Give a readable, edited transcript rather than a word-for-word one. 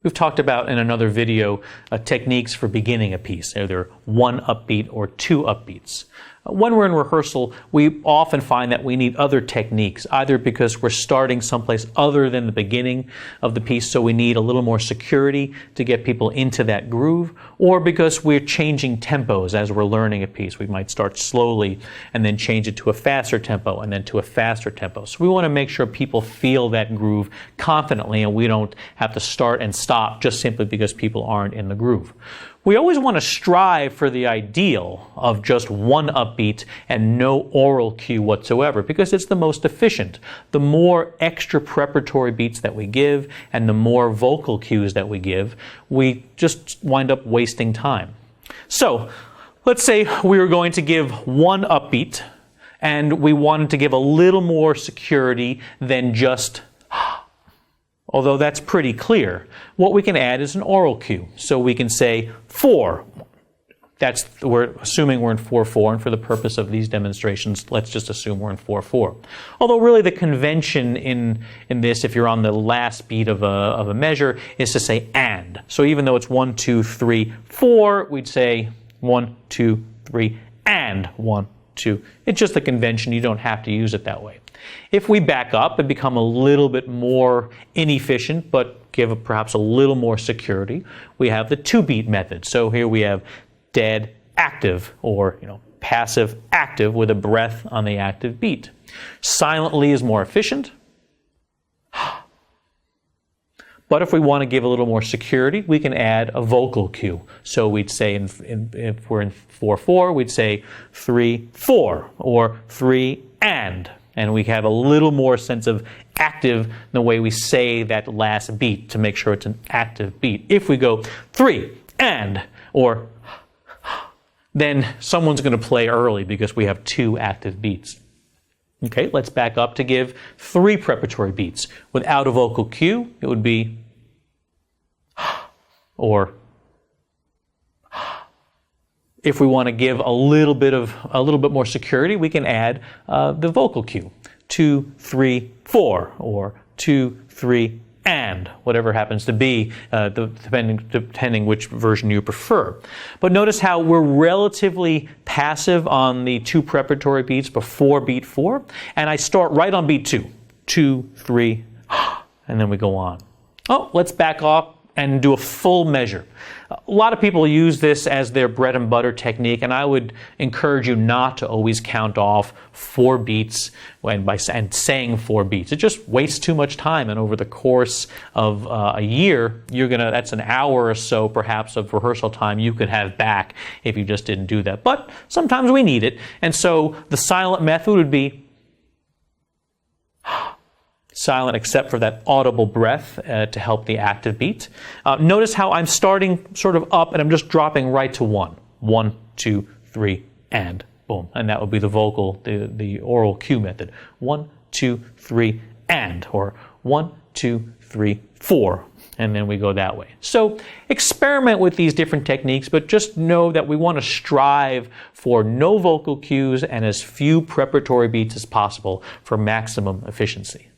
We've talked about in another video techniques for beginning a piece, either one upbeat or two upbeats. When we're in rehearsal, we often find that we need other techniques, either because we're starting someplace other than the beginning of the piece, so we need a little more security to get people into that groove, or because we're changing tempos as we're learning a piece. We might start slowly and then change it to a faster tempo and then to a faster tempo. So we want to make sure people feel that groove confidently and we don't have to start and stop just simply because people aren't in the groove. We always want to strive for the ideal of just one upbeat and no oral cue whatsoever, because it's the most efficient. The more extra preparatory beats that we give and the more vocal cues that we give, we just wind up wasting time. So let's say we were going to give one upbeat and we wanted to give a little more security than just although that's pretty clear. What we can add is an oral cue. So we can say 4. We're assuming we're in 4/4, and for the purpose of these demonstrations, let's just assume we're in 4/4. Although really the convention in this, if you're on the last beat of a measure, is to say and. So even though it's 1, 2, 3, 4, we'd say 1, 2, 3, and 1, 2. It's just a convention. You don't have to use it that way. If we back up and become a little bit more inefficient, but give perhaps a little more security, we have the 2-beat method. So here we have dead active, or passive active with a breath on the active beat. Silently is more efficient. But if we want to give a little more security, we can add a vocal cue. So we'd say, if we're in 4/4, we'd say 3/4 or 3 and we have a little more sense of active in the way we say that last beat to make sure it's an active beat. If we go 3 and or then someone's going to play early because we have 2 active beats. Okay, let's back up to give 3 preparatory beats. Without a vocal cue, it would be or if we want to give a little bit more security, we can add the vocal cue. 2, 3, 4, or 2, 3, and whatever happens to be, depending which version you prefer. But notice how we're relatively passive on the 2 preparatory beats before beat 4, and I start right on beat 2. 2, 3, and then we go on. Oh, let's back off and do a full measure. A lot of people use this as their bread and butter technique, and I would encourage you not to always count off 4 beats and saying 4 beats. It just wastes too much time, and over the course of a year, that's an hour or so perhaps of rehearsal time you could have back if you just didn't do that. But sometimes we need it, and so the silent method would be silent except for that audible breath to help the active beat. Notice how I'm starting sort of up and I'm just dropping right to 1. 1, 2, 3, and boom. And that would be the vocal, the oral cue method. 1, 2, 3, and, or 1, 2, 3, 4. And then we go that way. So experiment with these different techniques, but just know that we want to strive for no vocal cues and as few preparatory beats as possible for maximum efficiency.